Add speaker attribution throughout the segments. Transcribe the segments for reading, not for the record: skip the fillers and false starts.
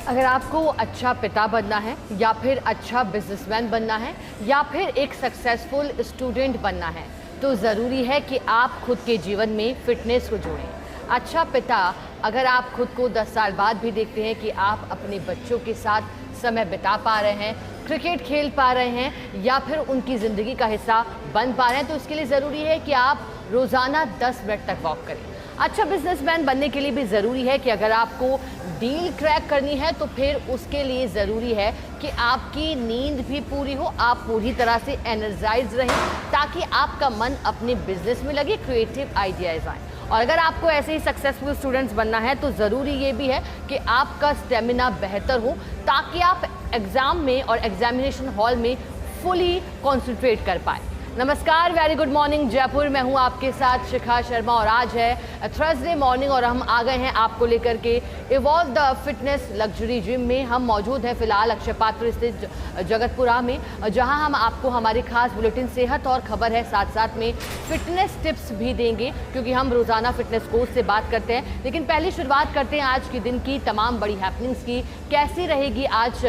Speaker 1: अगर आपको अच्छा पिता बनना है या फिर अच्छा बिजनेसमैन बनना है या फिर एक सक्सेसफुल स्टूडेंट बनना है तो ज़रूरी है कि आप खुद के जीवन में फिटनेस को जोड़ें। अच्छा पिता, अगर आप खुद को 10 साल बाद भी देखते हैं कि आप अपने बच्चों के साथ समय बिता पा रहे हैं, क्रिकेट खेल पा रहे हैं या फिर उनकी ज़िंदगी का हिस्सा बन पा रहे हैं, तो इसके लिए ज़रूरी है कि आप रोज़ाना 10 मिनट तक वॉक करें। अच्छा बिजनेसमैन बनने के लिए भी ज़रूरी है कि अगर आपको डील क्रैक करनी है तो फिर उसके लिए ज़रूरी है कि आपकी नींद भी पूरी हो, आप पूरी तरह से एनर्जाइज रहें ताकि आपका मन अपने बिजनेस में लगे, क्रिएटिव आइडियाज़ आएँ। और अगर आपको ऐसे ही सक्सेसफुल स्टूडेंट्स बनना है तो ज़रूरी ये भी है कि आपका स्टेमिना बेहतर हो ताकि आप एग्ज़ाम में और एग्जामिनेशन हॉल में फुली कॉन्सेंट्रेट कर पाए। नमस्कार, वेरी गुड मॉर्निंग जयपुर। मैं हूं आपके साथ शिखा शर्मा और आज है थर्सडे मॉर्निंग और हम आ गए हैं आपको लेकर के evolve the fitness luxury gym में। हम मौजूद हैं फिलहाल अक्षय पात्र स्थित जगतपुरा में, जहां हम आपको हमारी खास बुलेटिन सेहत और खबर है, साथ साथ में फिटनेस टिप्स भी देंगे क्योंकि हम रोज़ाना फिटनेस कोच से बात करते हैं। लेकिन पहले शुरुआत करते हैं आज के दिन की तमाम बड़ी हैपनिंग्स की। कैसी रहेगी आज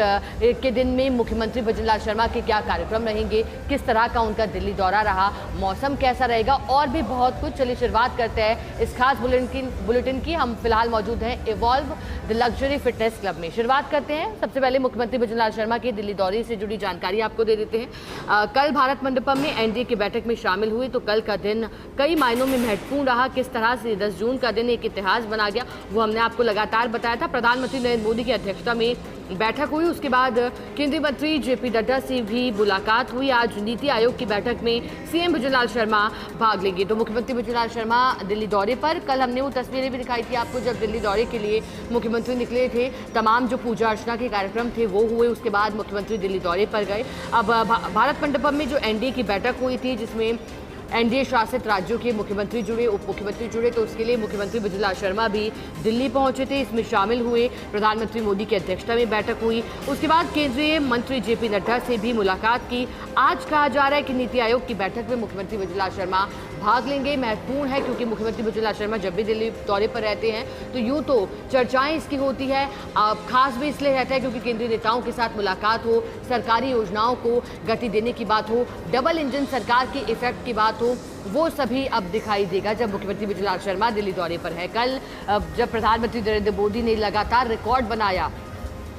Speaker 1: के दिन में मुख्यमंत्री भजनलाल शर्मा के क्या कार्यक्रम रहेंगे, किस तरह का उनका दिल्ली दौरा रहा, मौसम कैसा रहेगा और भी बहुत कुछ। चलिए शुरुआत करते हैं इस खास बुलेटिन की। हम फिलहाल मौजूद हैं evolve the luxury fitness club में। शुरुआत करते हैं सबसे पहले मुख्यमंत्री भजनलाल शर्मा के दिल्ली दौरे से जुड़ी जानकारी आपको दे देते हैं। कल भारत मंडपम में एनडीए की बैठक में शामिल हुए तो कल का दिन कई मायनों में महत्वपूर्ण रहा। किस तरह से 10 जून का दिन एक इतिहास बना गया वो हमने आपको लगातार बताया था। प्रधानमंत्री नरेंद्र मोदी की अध्यक्षता में बैठक हुई, उसके बाद केंद्रीय मंत्री जेपी नड्डा से भी मुलाकात हुई। आज नीति आयोग की बैठक में सीएम भजनलाल शर्मा भाग लेंगे। तो मुख्यमंत्री भजनलाल शर्मा दिल्ली दौरे पर, कल हमने वो तस्वीरें भी दिखाई थी आपको जब दिल्ली दौरे के लिए मुख्यमंत्री निकले थे। तमाम जो पूजा अर्चना के कार्यक्रम थे वो हुए, उसके बाद मुख्यमंत्री दिल्ली दौरे पर गए। अब भारत मंडपम में जो एनडीए की बैठक हुई थी जिसमें एनडीए शासित राज्यों के मुख्यमंत्री जुड़े, उप मुख्यमंत्री जुड़े, तो उसके लिए मुख्यमंत्री भजनलाल शर्मा भी दिल्ली पहुंचे थे, इसमें शामिल हुए। प्रधानमंत्री मोदी की अध्यक्षता में बैठक हुई, उसके बाद केंद्रीय मंत्री जेपी नड्डा से भी मुलाकात की। आज कहा जा रहा है कि नीति आयोग की बैठक में मुख्यमंत्री भजनलाल शर्मा भाग लेंगे। महत्वपूर्ण है क्योंकि मुख्यमंत्री भजनलाल शर्मा जब भी दिल्ली दौरे पर रहते हैं तो यूँ तो चर्चाएं इसकी होती है, खास भी इसलिए रहता है क्योंकि केंद्रीय नेताओं के साथ मुलाकात हो, सरकारी योजनाओं को गति देने की बात हो, डबल इंजन सरकार के इफेक्ट की बात हो, वो सभी अब दिखाई देगा जब मुख्यमंत्री भजनलाल शर्मा दिल्ली दौरे पर है। कल जब प्रधानमंत्री नरेंद्र मोदी ने लगातार रिकॉर्ड बनाया,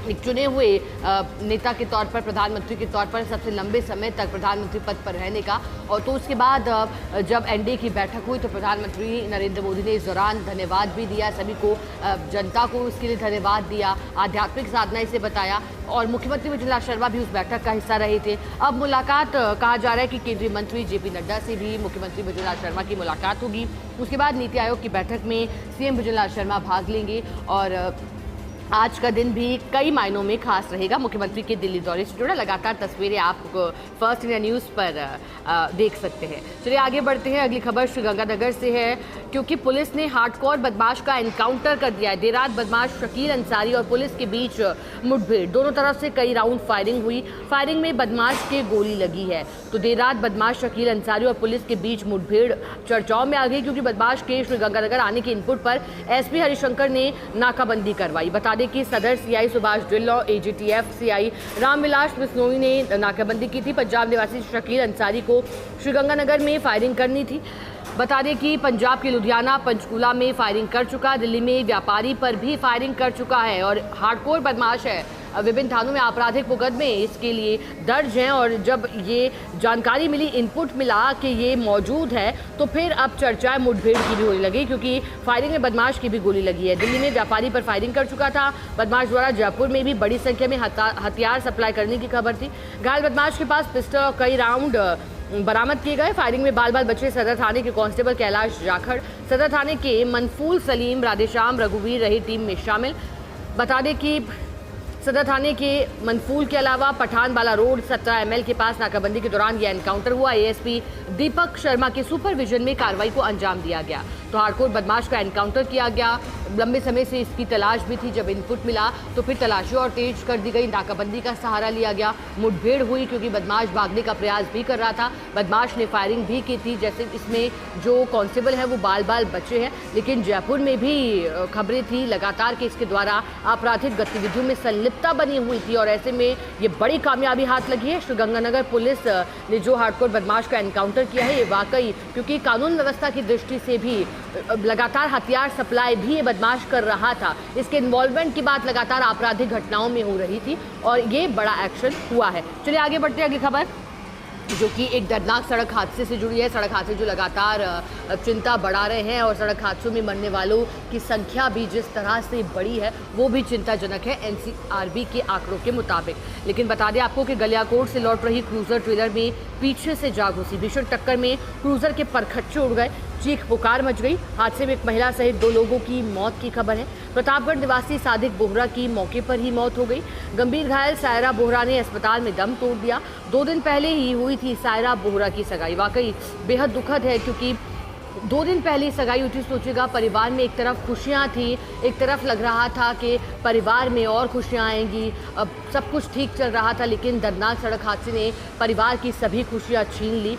Speaker 1: एक चुने हुए नेता के तौर पर, प्रधानमंत्री के तौर पर सबसे लंबे समय तक प्रधानमंत्री पद पर रहने का, और तो उसके बाद जब एनडीए की बैठक हुई तो प्रधानमंत्री नरेंद्र मोदी ने इस दौरान धन्यवाद भी दिया सभी को, जनता को उसके लिए धन्यवाद दिया, आध्यात्मिक साधना इसे बताया, और मुख्यमंत्री भजनलाल शर्मा भी उस बैठक का हिस्सा रहे थे। अब मुलाकात कहा जा रहा है कि केंद्रीय मंत्री जेपी नड्डा से भी मुख्यमंत्री भजनलाल शर्मा की मुलाकात होगी। उसके बाद नीति आयोग की बैठक में सीएम भजनलाल शर्मा भाग लेंगे और आज का दिन भी कई मायनों में खास रहेगा। मुख्यमंत्री के दिल्ली दौरे से जुड़ा लगातार तस्वीरें आप फर्स्ट इंडिया न्यूज़ पर देख सकते हैं। चलिए आगे बढ़ते हैं। अगली खबर श्रीगंगानगर से है क्योंकि पुलिस ने हार्डकोर बदमाश का एनकाउंटर कर दिया है। देर रात बदमाश शकील अंसारी और पुलिस के बीच मुठभेड़, दोनों तरफ से कई राउंड फायरिंग हुई। फायरिंग में बदमाश के गोली लगी है। तो देर रात बदमाश शकील अंसारी और पुलिस के बीच मुठभेड़ चर्चाओं में आ गई क्योंकि बदमाश के श्रीगंगानगर आने के इनपुट पर एसपी हरिशंकर ने नाकाबंदी करवाई। बता दें कि सदर CI Subhash Dhillon, AGTF CI Ramvilas Bishnoi ने नाकाबंदी की थी। पंजाब निवासी शकील अंसारी को श्रीगंगानगर में फायरिंग करनी थी। बता दें कि पंजाब के लुधियाना, पंचकूला में फायरिंग कर चुका, दिल्ली में व्यापारी पर भी फायरिंग कर चुका है और हार्डकोर बदमाश है। विभिन्न थानों में आपराधिक मुकदमे इसके लिए दर्ज हैं और जब ये जानकारी मिली, इनपुट मिला कि ये मौजूद है तो फिर अब चर्चाएं मुठभेड़ की भी होने लगी क्योंकि फायरिंग में बदमाश की भी गोली लगी है। दिल्ली में व्यापारी पर फायरिंग कर चुका था बदमाश द्वारा। जयपुर में भी बड़ी संख्या में हथियार सप्लाई करने की खबर थी। घायल बदमाश के पास पिस्टल और कई राउंड बरामद किए गए। फायरिंग में बाल बाल बचे सदर थाने के कांस्टेबल कैलाश जाखड़, सदर थाने के मनफूल सलीम, राधेश्याम, रघुवीर रही टीम में शामिल। बता दें कि सदर थाने के मनफूल के अलावा पठानवाला रोड 17 ML के पास नाकाबंदी के दौरान यह एनकाउंटर हुआ। एएसपी दीपक शर्मा के सुपरविजन में कार्रवाई को अंजाम दिया गया। तो हार्डकोर बदमाश का एनकाउंटर किया गया। लंबे समय से इसकी तलाश भी थी। जब इनपुट मिला तो फिर तलाशी और तेज कर दी गई। नाकाबंदी का सहारा लिया गया। मुठभेड़ हुई क्योंकि बदमाश भागने का प्रयास भी कर रहा था। बदमाश ने फायरिंग भी की थी। जैसे इसमें जो कांस्टेबल है वो बाल बाल बचे हैं, लेकिन जयपुर में भी खबरें थी लगातार कि इसके द्वारा आपराधिक गतिविधियों में संलिप्तता बनी हुई थी और ऐसे में ये बड़ी कामयाबी हाथ लगी है। श्रीगंगानगर पुलिस ने जो हार्डकोर बदमाश का एनकाउंटर किया है, ये वाकई क्योंकि कानून व्यवस्था की दृष्टि से भी लगातार हथियार सप्लाई भी ये बदमाश कर रहा था। इसके इन्वॉल्वमेंट की बात लगातार आपराधिक घटनाओं में हो रही थी और ये बड़ा एक्शन हुआ है। चलिए आगे बढ़ते हैं। अगली खबर जो कि एक दर्दनाक सड़क हादसे से जुड़ी है। सड़क हादसे जो लगातार चिंता बढ़ा रहे हैं और सड़क हादसों में मरने वालों की संख्या भी जिस तरह से बड़ी है वो भी चिंताजनक है एनसीआरबी के आंकड़ों के मुताबिक। लेकिन बता दें आपको कि गलियाकोट से लौट रही क्रूजर ट्रेलर में पीछे से जा घुसी। भीषण टक्कर में क्रूजर के परखच्चे उड़ गए। चीख पुकार मच गई। हादसे में एक महिला सहित 2 लोगों की मौत की खबर है। प्रतापगढ़ निवासी सादिक बोहरा की मौके पर ही मौत हो गई। गंभीर घायल सायरा बोहरा ने अस्पताल में दम तोड़ दिया। 2 दिन पहले ही हुई थी सायरा बोहरा की सगाई। वाकई बेहद दुखद है क्योंकि 2 दिन पहले सगाई हुई थी। सोचेगा परिवार में एक तरफ खुशियाँ थी, एक तरफ लग रहा था कि परिवार में और खुशियाँ आएंगी, अब सब कुछ ठीक चल रहा था, लेकिन दर्दनाक सड़क हादसे ने परिवार की सभी खुशियाँ छीन ली।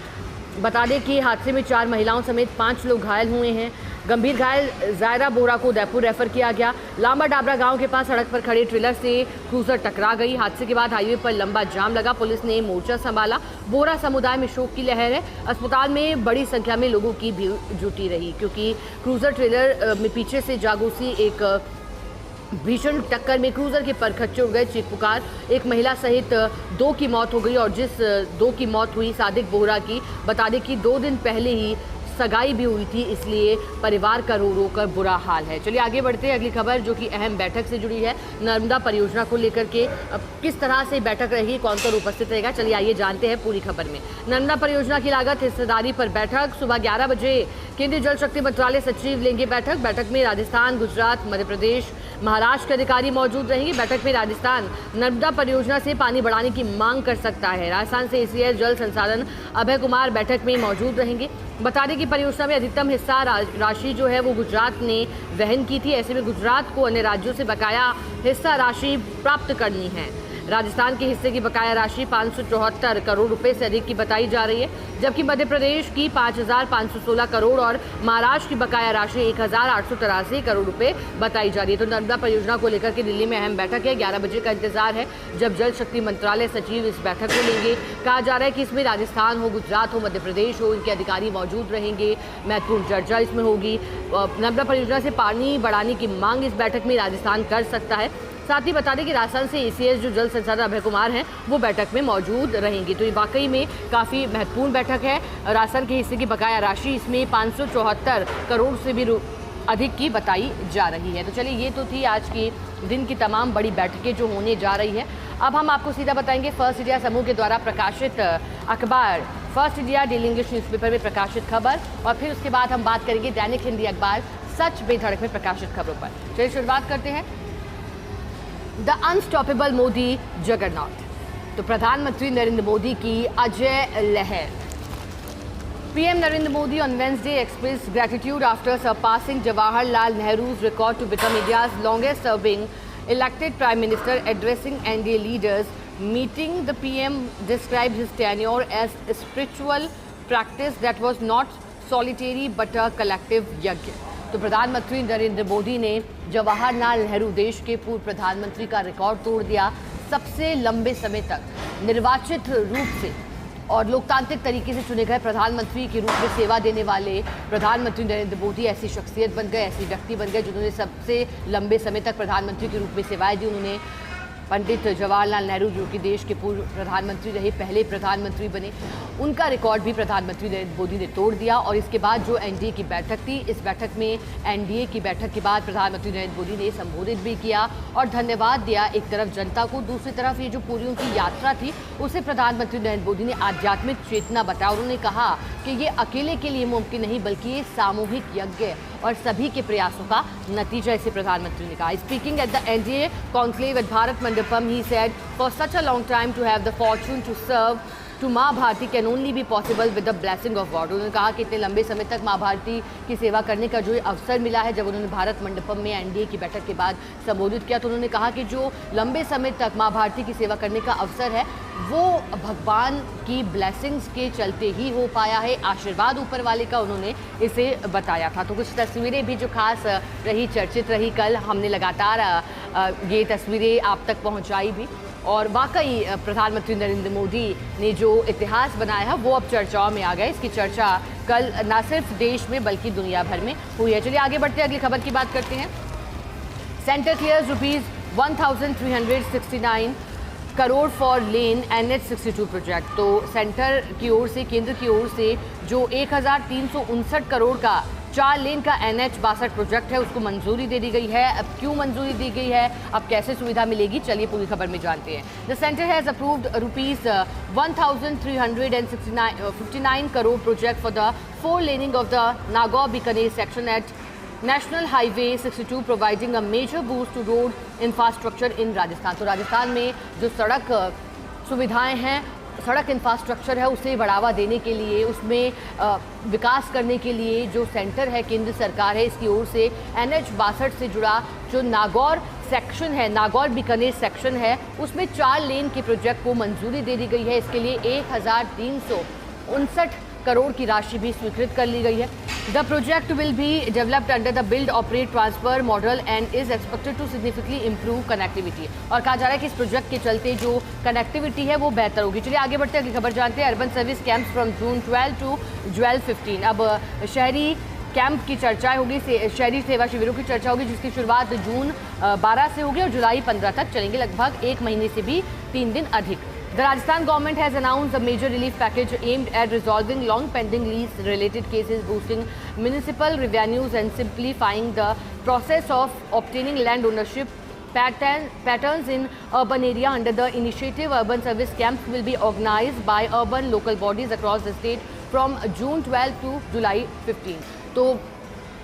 Speaker 1: बता दें कि हादसे में 4 महिलाओं समेत 5 लोग घायल हुए हैं। गंभीर घायल जायरा बोहरा को उदयपुर रेफर किया गया। लांबा डाबरा गांव के पास सड़क पर खड़े ट्रेलर से क्रूजर टकरा गई। हादसे के बाद हाईवे पर लंबा जाम लगा। पुलिस ने मोर्चा संभाला। बोहरा समुदाय में शोक की लहर है। अस्पताल में बड़ी संख्या में लोगों की भीड़ जुटी रही क्योंकि क्रूजर ट्रेलर में पीछे से जा घुसी एक भीषण टक्कर में क्रूजर के परखच्चे उड़ गए। चीख पुकार। एक महिला सहित 2 की मौत हो गई और जिस 2 की मौत हुई सादिक बोहरा की, बता दें कि 2 दिन पहले ही सगाई भी हुई थी, इसलिए परिवार का रो रो कर बुरा हाल है। चलिए आगे बढ़ते हैं। अगली खबर जो कि अहम बैठक से जुड़ी है नर्मदा परियोजना को लेकर के। अब किस तरह से बैठक रहेगी, कौन कौन उपस्थित रहेगा, चलिए आइए जानते हैं पूरी खबर में। नर्मदा परियोजना की लागत हिस्सेदारी पर बैठक। सुबह 11 बजे केंद्रीय जल शक्ति मंत्रालय सचिव लेंगे बैठक। बैठक में राजस्थान, गुजरात, मध्य प्रदेश, महाराष्ट्र के अधिकारी मौजूद रहेंगे। बैठक में राजस्थान नर्मदा परियोजना से पानी बढ़ाने की मांग कर सकता है। राजस्थान से एसीएस जल संसाधन अभय कुमार बैठक में मौजूद रहेंगे। बता दें कि परियोजना में अधिकतम हिस्सा राशि जो है वो गुजरात ने वहन की थी। ऐसे में गुजरात को अन्य राज्यों से बकाया हिस्सा राशि प्राप्त करनी है। राजस्थान के हिस्से की बकाया राशि 574 करोड़ रुपए से अधिक की बताई जा रही है, जबकि मध्य प्रदेश की 5,516 करोड़ और महाराष्ट्र की बकाया राशि 1,883 करोड़ रुपए बताई जा रही है। तो नर्मदा परियोजना को लेकर के दिल्ली में अहम बैठक है। 11 बजे का इंतजार है जब जल शक्ति मंत्रालय सचिव इस बैठक को लेंगे। कहा जा रहा है कि इसमें राजस्थान हो, गुजरात हो, मध्य प्रदेश हो, इनके अधिकारी मौजूद रहेंगे। महत्वपूर्ण चर्चा इसमें होगी। नर्मदा परियोजना से पानी बढ़ाने की मांग इस बैठक में राजस्थान कर सकता है। साथ ही बता दें कि राजस्थान से एसीएस जो जल संसाधन अभय कुमार हैं वो बैठक में मौजूद रहेंगी। तो ये वाकई में काफ़ी महत्वपूर्ण बैठक है। राजस्थान के हिस्से की बकाया राशि इसमें 574 करोड़ से भी अधिक की बताई जा रही है। तो चलिए ये तो थी आज की दिन की तमाम बड़ी बैठकें जो होने जा रही है। अब हम आपको सीधा बताएंगे फर्स्ट इंडिया समूह के द्वारा प्रकाशित अखबार first India daily English newspaper में प्रकाशित खबर, और फिर उसके बाद हम बात करेंगे दैनिक हिंदी अखबार सच बेधड़क में प्रकाशित खबरों पर। चलिए शुरुआत करते हैं द अनस्टॉपेबल मोदी जगरनॉट। तो प्रधानमंत्री नरेंद्र मोदी की अजय लहर। PM Narendra Modi on Wednesday expressed gratitude after surpassing Jawaharlal Nehru's record to become India's longest serving elected prime minister. Addressing NDA leaders meeting, the PM described his tenure as a spiritual practice that was not solitary but a collective yajna. तो प्रधानमंत्री नरेंद्र मोदी ने जवाहरलाल नेहरू, देश के पूर्व प्रधानमंत्री का record तोड़ दिया। सबसे लंबे समय तक निर्वाचित रूप से और लोकतांत्रिक तरीके से चुने गए प्रधानमंत्री के रूप में सेवा देने वाले प्रधानमंत्री नरेंद्र मोदी ऐसी शख्सियत बन गए, ऐसी व्यक्ति बन गए जिन्होंने सबसे लंबे समय तक प्रधानमंत्री के रूप में सेवाएं दी। उन्होंने पंडित जवाहरलाल नेहरू जो कि देश के पूर्व प्रधानमंत्री रहे, पहले प्रधानमंत्री बने, उनका रिकॉर्ड भी प्रधानमंत्री नरेंद्र मोदी ने तोड़ दिया। और इसके बाद जो एनडीए की बैठक थी, इस बैठक में एनडीए की बैठक के बाद प्रधानमंत्री नरेंद्र मोदी ने संबोधित भी किया और धन्यवाद दिया एक तरफ जनता को, दूसरी तरफ ये जो पूरी उनकी यात्रा थी उसे प्रधानमंत्री नरेंद्र मोदी ने आध्यात्मिक चेतना बताया। उन्होंने कहा कि ये अकेले के लिए मुमकिन नहीं बल्कि ये सामूहिक यज्ञ और सभी के प्रयासों का नतीजा, इसे प्रधानमंत्री ने कहा। Speaking at the NDA conclave at Bharat Mandapam, he said, for such a long time to have the fortune to serve to Maa Bharati can only be possible with the blessing of God. उन्होंने कहा कि इतने लंबे समय तक माँ भारती की सेवा करने का जो अवसर मिला है, जब उन्होंने भारत मंडपम में एनडीए की बैठक के बाद संबोधित किया तो उन्होंने कहा कि जो लंबे समय तक माँ भारती की सेवा करने का अवसर है वो भगवान की ब्लेसिंग्स के चलते ही हो पाया है, आशीर्वाद ऊपर वाले का उन्होंने इसे बताया था। तो कुछ तस्वीरें भी जो खास रही, चर्चित रही, कल हमने लगातार ये तस्वीरें आप तक पहुंचाई भी, और वाकई प्रधानमंत्री नरेंद्र मोदी ने जो इतिहास बनाया है वो अब चर्चाओं में आ गया। इसकी चर्चा कल न सिर्फ देश में बल्कि दुनिया भर में हुई है। चलिए आगे बढ़ते हैं, अगली खबर की बात करते हैं। Centre clears ₹1369 crore for lane NH62 project. तो सेंटर की ओर से, केंद्र की ओर से जो 1359 करोड़ का 4 लेन का NH62 प्रोजेक्ट है उसको मंजूरी दे दी गई है। अब क्यों मंजूरी दी गई है, अब कैसे सुविधा मिलेगी, चलिए पूरी खबर में जानते हैं। The centre has approved ₹1359 crore project for the 4 laning of the Nagaur Bikaner section at national highway 62 providing a major boost to road infrastructure in Rajasthan. तो राजस्थान में जो सड़क सुविधाएं हैं, सड़क इंफ्रास्ट्रक्चर है, उसे बढ़ावा देने के लिए, उसमें विकास करने के लिए जो सेंटर है, केंद्र सरकार है, इसकी ओर से NH62 से जुड़ा जो नागौर सेक्शन है, नागौर बीकानेर सेक्शन है, उसमें 4 लेन के प्रोजेक्ट को मंजूरी दे दी गई है। इसके लिए 1359 करोड़ की राशि भी स्वीकृत कर ली गई है। The project will be developed under the build operate transfer model and is expected to significantly improve connectivity. और कहा जा रहा है कि इस प्रोजेक्ट के चलते जो कनेक्टिविटी है वो बेहतर होगी। चलिए आगे बढ़ते हैं, अगली खबर जानते हैं। Urban service camps from June 12 to July 15। अब शहरी कैंप की चर्चा होगी, शहरी सेवा शिविरों की चर्चा होगी, जिसकी शुरुआत जून 12 से होगी और जुलाई 15 तक चलेंगे, लगभग 1 महीने से भी 3 दिन अधिक। The Rajasthan government has announced a major relief package aimed at resolving long-pending lease-related cases, boosting municipal revenues and simplifying the process of obtaining land ownership patterns in urban area. Under the initiative, urban service camps will be organized by urban local bodies across the state from June 12 to July 15. तो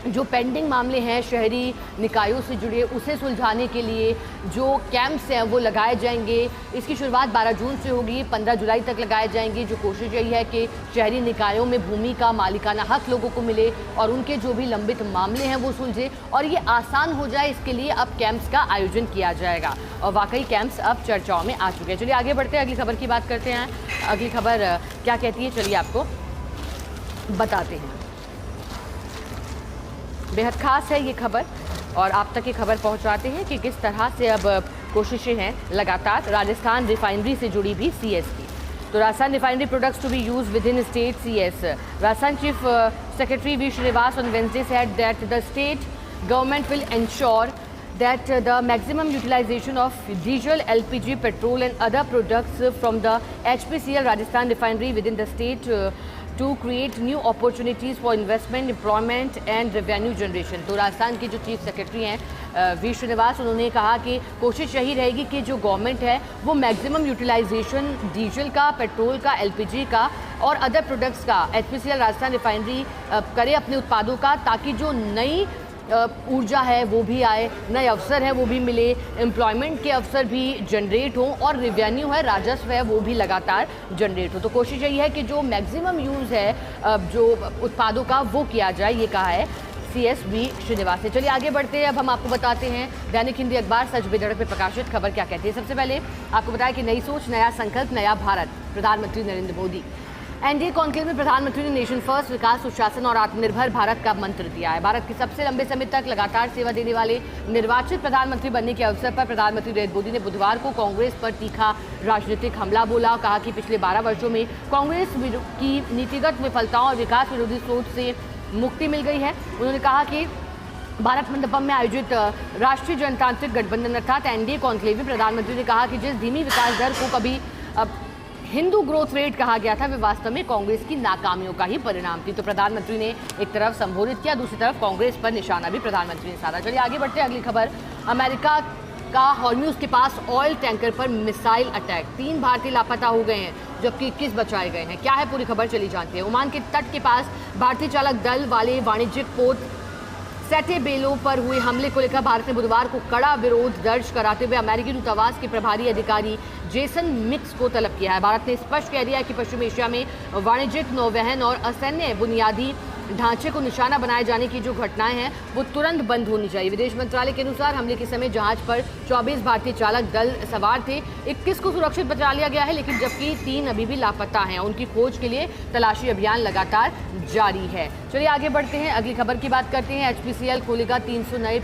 Speaker 1: जो pending मामले हैं शहरी निकायों से जुड़े, उसे सुलझाने के लिए जो कैंप्स हैं वो लगाए जाएंगे। इसकी शुरुआत 12 जून से होगी, 15 जुलाई तक लगाए जाएंगे। जो कोशिश यही है कि शहरी निकायों में भूमि का मालिकाना हक लोगों को मिले और उनके जो भी लंबित मामले हैं वो सुलझे और ये आसान हो जाए। इसके लिए अब कैंप्स का आयोजन किया जाएगा और वाकई कैंप्स अब चर्चाओं में आ चुके हैं। चलिए आगे बढ़ते हैं, अगली खबर की बात करते हैं। अगली खबर क्या कहती है, चलिए आपको बताते हैं। बेहद खास है ये खबर और आप तक ये खबर पहुंचाते हैं कि किस तरह से अब कोशिशें हैं लगातार राजस्थान रिफाइनरी से जुड़ी भी CS की। तो Rajasthan refinery products to be use within state CS। Rajasthan chief secretary V Srinivas on Wednesday said that the state government will ensure that the maximum utilization of diesel, LPG, petrol and other products from the HPCL Rajasthan refinery within the state to create new opportunities for investment, employment and revenue generation। तो राजस्थान के जो chief secretary हैं V Srinivas, उन्होंने कहा कि कोशिश यही रहेगी कि जो गवर्नमेंट है वो मैक्सिमम यूटिलाइजेशन डीजल का, पेट्रोल का, LPG का और अदर प्रोडक्ट्स का HPCL राजस्थान रिफाइनरी करे अपने उत्पादों का, ताकि जो नई ऊर्जा है वो भी आए, नए अवसर है वो भी मिले, एम्प्लॉयमेंट के अवसर भी जनरेट हों और रेवेन्यू है, राजस्व है वो भी लगातार जनरेट हो। तो कोशिश यही है कि जो मैक्सिमम यूज़ है जो उत्पादों का वो किया जाए, ये कहा है CS V Srinivas से। चलिए आगे बढ़ते हैं, अब हम आपको बताते हैं दैनिक हिंदी अखबार सच बेधड़क पे प्रकाशित खबर क्या कहती है। सबसे पहले आपको बताया कि नई सोच, नया संकल्प, नया भारत, प्रधानमंत्री नरेंद्र मोदी। एनडीए कॉन्क्लेव में प्रधानमंत्री ने नेशन फर्स्ट, विकास, सुशासन और आत्मनिर्भर भारत का मंत्र दिया है। भारत के सबसे लंबे समय तक लगातार सेवा देने वाले निर्वाचित प्रधानमंत्री बनने के अवसर पर प्रधानमंत्री नरेंद्र मोदी ने बुधवार को कांग्रेस पर तीखा राजनीतिक हमला बोला। कहा कि पिछले 12 वर्षों में कांग्रेस की नीतिगत विफलताओं और विकास विरोधी सोच से मुक्ति मिल गई है। उन्होंने कहा कि भारत मंडपम में आयोजित राष्ट्रीय जनतांत्रिक गठबंधन अर्थात एनडीए कॉन्क्लेव में प्रधानमंत्री ने कहा कि जिस धीमी विकास दर को कभी हिंदू ग्रोथ रेट कहा गया था, वे वास्तव में कांग्रेस की नाकामियों का ही परिणाम थी। तो प्रधानमंत्री ने एक तरफ संबोधित किया, दूसरी तरफ कांग्रेस पर निशाना भी प्रधानमंत्री ने साधा। चलिए आगे बढ़ते हैं, अगली खबर। अमेरिका का हॉर्म्यूज के पास ऑयल टैंकर पर मिसाइल अटैक, 3 भारतीय लापता हो गए हैं जबकि 21 बचाए गए हैं। क्या है पूरी खबर, चली जानते हैं। ओमान के तट के पास भारतीय चालक दल वाले वाणिज्यिक पोत सेटे बेलो पर हुए हमले को लेकर भारत ने बुधवार को कड़ा विरोध दर्ज कराते हुए अमेरिकी दूतावास के प्रभारी अधिकारी जेसन मिक्स को तलब किया है। भारत ने स्पष्ट कह दिया है कि पश्चिम एशिया में वाणिज्यिक नौवहन और असैन्य बुनियादी ढांचे को निशाना बनाए जाने की जो घटनाएं हैं वो तुरंत बंद होनी चाहिए। विदेश मंत्रालय के अनुसार हमले के समय जहाज पर 24 भारतीय चालक दल सवार थे। 21 को सुरक्षित बचा लिया गया है, लेकिन जबकि 3 अभी भी लापता हैं। उनकी खोज के लिए तलाशी अभियान लगातार जारी है। चलिए आगे बढ़ते हैं, अगली खबर की बात करते हैं। HPCL खोलेगा 300 नए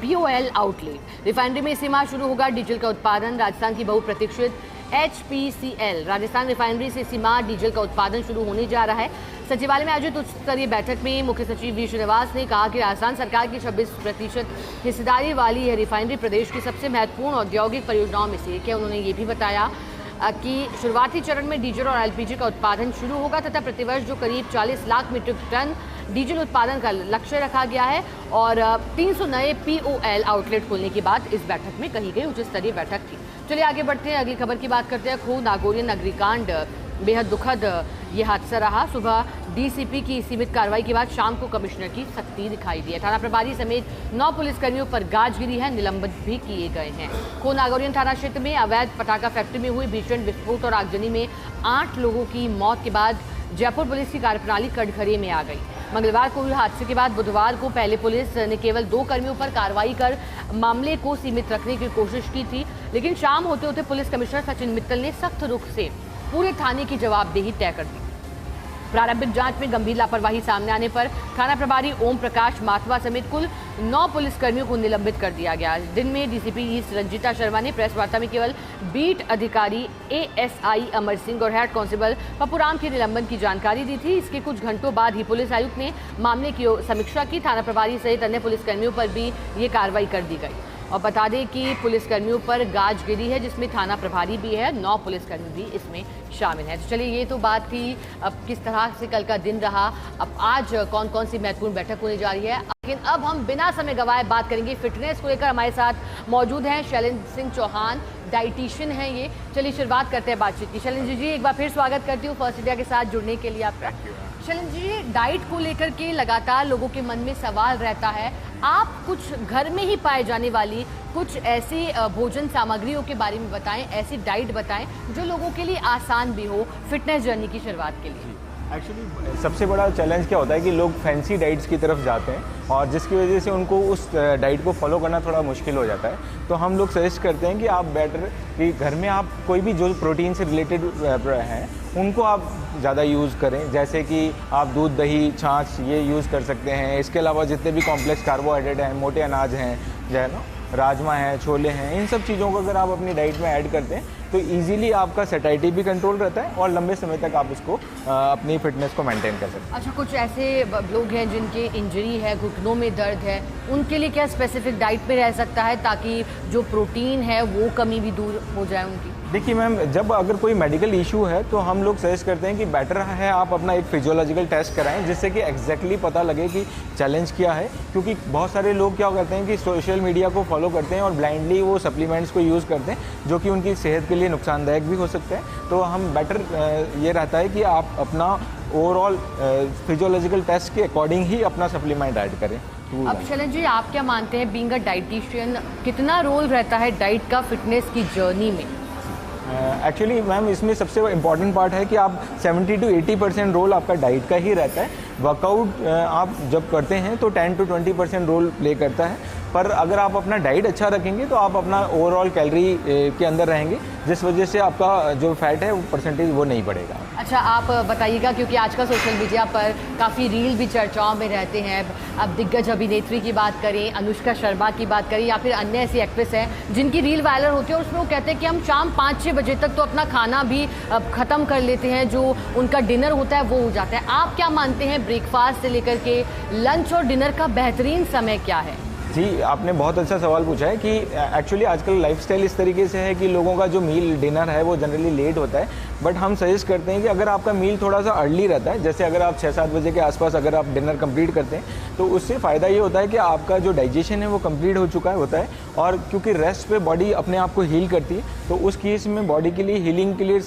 Speaker 1: POL आउटलेट। रिफाइनरी में इसी माह शुरू होगा डीजल का उत्पादन। राजस्थान की बहुप्रतीक्षित HPCL राजस्थान रिफाइनरी से इसी माह डीजल का उत्पादन शुरू होने जा रहा है। सचिवालय में आयोजित उच्च स्तरीय बैठक में मुख्य सचिव वी श्रीनिवास ने कहा कि राजस्थान सरकार की 26% हिस्सेदारी वाली यह रिफाइनरी प्रदेश की सबसे महत्वपूर्ण औद्योगिक परियोजनाओं में से एक है। उन्होंने ये भी बताया कि शुरुआती चरण में डीजल और LPG का उत्पादन शुरू होगा तथा प्रतिवर्ष जो करीब 40 लाख मीट्रिक टन डीजल उत्पादन का लक्ष्य रखा गया है और 300 नए POL आउटलेट खोलने की बात इस बैठक में कही गई। उच्च स्तरीय बैठक थी। चलिए आगे बढ़ते हैं, अगली खबर की बात करते हैं। खो नागौरियन अग्निकांड बेहद दुखद ये हादसा रहा। सुबह DCP की सीमित कार्रवाई के बाद शाम को कमिश्नर की सख्ती दिखाई दी है। थाना प्रभारी समेत 9 पुलिसकर्मियों पर गाज गिरी है, निलंबित भी किए गए हैं। खो नागौरियन थाना क्षेत्र में अवैध पटाखा फैक्ट्री में हुई भीषण विस्फोट और आगजनी में 8 लोगों की मौत के बाद जयपुर पुलिस की कार्यप्रणाली कटघरे में आ गई। मंगलवार को हुए हादसे के बाद बुधवार को पहले पुलिस ने केवल 2 कर्मियों पर कार्रवाई कर मामले को सीमित रखने की कोशिश की थी, लेकिन शाम होते होते पुलिस कमिश्नर सचिन मित्तल ने सख्त रुख से पूरे थाने की जवाबदेही तय कर दी। प्रारंभिक जांच में गंभीर लापरवाही सामने आने पर थाना प्रभारी ओम प्रकाश माथवा समेत कुल 9 पुलिसकर्मियों को निलंबित कर दिया गया। दिन में DCP ईस्ट रंजीता शर्मा ने प्रेस वार्ता में केवल बीट अधिकारी ASI अमर सिंह और हेड कांस्टेबल पप्पूराम के निलंबन की जानकारी दी थी। इसके कुछ घंटों बाद ही पुलिस आयुक्त ने मामले की समीक्षा की। थाना प्रभारी सहित अन्य पुलिसकर्मियों पर भी ये कार्रवाई कर दी गई। और बता दें कि पुलिसकर्मियों पर गाज गिरी है, जिसमें थाना प्रभारी भी है, 9 पुलिसकर्मी भी इसमें शामिल हैं। तो चलिए ये तो बात थी अब किस तरह से कल का दिन रहा। अब आज कौन कौन सी महत्वपूर्ण बैठक होने जा रही है, लेकिन अब हम बिना समय गवाए बात करेंगे फिटनेस को लेकर। हमारे साथ मौजूद हैं शैलेंद्र सिंह चौहान, डाइटिशियन हैं ये। चलिए शुरुआत करते हैं बातचीत की। शैलेंद्र जी एक बार फिर स्वागत करती हूँ फर्स्ट इंडिया के साथ जुड़ने के लिए आपका। शैलेंद्र जी, डाइट को लेकर के लगातार लोगों के मन में सवाल रहता है। आप कुछ घर में ही पाए जाने वाली कुछ ऐसी भोजन सामग्रियों के बारे में बताएं, ऐसी डाइट बताएं जो लोगों के लिए आसान भी हो फिटनेस जर्नी की शुरुआत के लिए।
Speaker 2: एक्चुअली सबसे बड़ा चैलेंज क्या होता है कि लोग फैंसी डाइट्स की तरफ जाते हैं और जिसकी वजह से उनको उस डाइट को फॉलो करना थोड़ा मुश्किल हो जाता है। तो हम लोग सजेस्ट करते हैं कि आप बेटर कि घर में आप कोई भी जो प्रोटीन से रिलेटेड हैं उनको आप ज़्यादा यूज़ करें, जैसे कि आप दूध, दही, छाछ ये यूज़ कर सकते हैं। इसके अलावा जितने भी कॉम्प्लेक्स कार्बोहाइड्रेट हैं, मोटे अनाज हैं, जो है ना, राजमा है, छोले हैं, इन सब चीज़ों को अगर आप अपनी डाइट में ऐड करते हैं तो इजीली आपका सैटिस्फैक्शन भी कंट्रोल रहता है और लंबे समय तक आप उसको अपनी फिटनेस को मेंटेन कर सकते हैं।
Speaker 1: अच्छा, कुछ ऐसे लोग हैं जिनके इंजरी है, घुटनों में दर्द है, उनके लिए क्या स्पेसिफिक डाइट पे रह सकता है ताकि जो प्रोटीन है वो कमी भी दूर हो जाए उनकी?
Speaker 2: देखिए मैम, जब अगर कोई मेडिकल इशू है तो हम लोग सजेस्ट करते हैं कि बेटर है आप अपना एक फिजियोलॉजिकल टेस्ट कराएं, जिससे कि एग्जैक्टली पता लगे कि चैलेंज क्या है। क्योंकि बहुत सारे लोग क्या करते हैं कि सोशल मीडिया को फॉलो करते हैं और ब्लाइंडली वो सप्लीमेंट्स को यूज़ करते हैं, जो कि उनकी सेहत के लिए नुकसानदायक भी हो सकते हैं। तो हम बेटर ये रहता है कि आप अपना ओवरऑल फिजियोलॉजिकल टेस्ट के अकॉर्डिंग ही अपना सप्लीमेंट ऐड करें।
Speaker 1: अब शैलेंद्र जी, आप क्या मानते हैं, बीइंग अ डाइटिशियन कितना रोल रहता है डाइट का फिटनेस की जर्नी में?
Speaker 2: एक्चुअली मैम, इसमें सबसे इम्पॉर्टेंट पार्ट है कि आप 70 to 80% रोल आपका डाइट का ही रहता है। वर्कआउट आप जब करते हैं तो 10 to 20% रोल प्ले करता है, पर अगर आप अपना डाइट अच्छा रखेंगे तो आप अपना ओवरऑल कैलोरी के अंदर रहेंगे, जिस वजह से आपका जो फैट है वो परसेंटेज वो नहीं बढ़ेगा।
Speaker 1: अच्छा, आप बताइएगा, क्योंकि आजकल सोशल मीडिया पर काफ़ी रील भी चर्चाओं में रहते हैं। अब दिग्गज अभिनेत्री की बात करें, अनुष्का शर्मा की बात करें या फिर अन्य ऐसी एक्ट्रेस हैं जिनकी रील वायरल होती है और उसमें वो कहते हैं कि हम शाम 5-6 बजे तक तो अपना खाना भी ख़त्म कर लेते हैं, जो उनका डिनर होता है वो हो जाता है। आप क्या मानते हैं, ब्रेकफास्ट से लेकर के लंच और डिनर का बेहतरीन समय क्या है?
Speaker 2: जी, आपने बहुत अच्छा सवाल पूछा है कि एक्चुअली आजकल लाइफस्टाइल इस तरीके से है कि लोगों का जो मील डिनर है वो जनरली लेट होता है। बट हम सजेस्ट करते हैं कि अगर आपका मील थोड़ा सा अर्ली रहता है, जैसे अगर आप 6-7 बजे के आसपास अगर आप डिनर कंप्लीट करते हैं, तो उससे फ़ायदा ये होता है कि आपका जो डाइजेशन है वो कंप्लीट हो चुका होता है, और क्योंकि रेस्ट पे बॉडी अपने आप को हील करती है, तो उस केस में बॉडी के लिए हीलिंग के लिए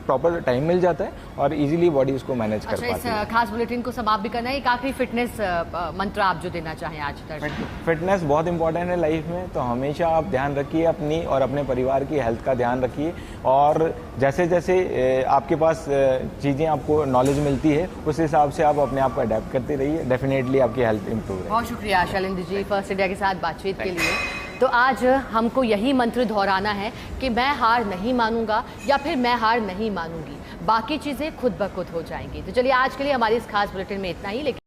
Speaker 2: प्रॉपर टाइम मिल जाता है और इजीली बॉडी उसको मैनेज कर
Speaker 1: अच्छा,
Speaker 2: पाती है।
Speaker 1: इस खास बुलेटिन को समाप्त भी करना है, एक आखिरी फिटनेस मंत्र आप जो देना चाहें आज तक।
Speaker 2: फिटनेस बहुत इंपॉर्टेंट है लाइफ में, तो हमेशा आप ध्यान रखिए अपनी और अपने परिवार की हेल्थ का ध्यान रखिए, और जैसे जैसे आपके पास चीज़ें आपको नॉलेज मिलती है उस हिसाब से आप अपने आप को अडेप्ट करते रहिए, डेफिनेटली आपकी हेल्थ इंप्रूव है।
Speaker 1: बहुत शुक्रिया शैलेंद्र जी फर्स्ट इंडिया के साथ बातचीत के लिए। तो आज हमको यही मंत्र दोहराना है कि मैं हार नहीं मानूंगा या फिर मैं हार नहीं मानूंगी, बाकी चीज़ें खुद ब खुद हो जाएंगी। तो चलिए आज के लिए हमारी इस खास बुलेटिन में इतना ही, लेकिन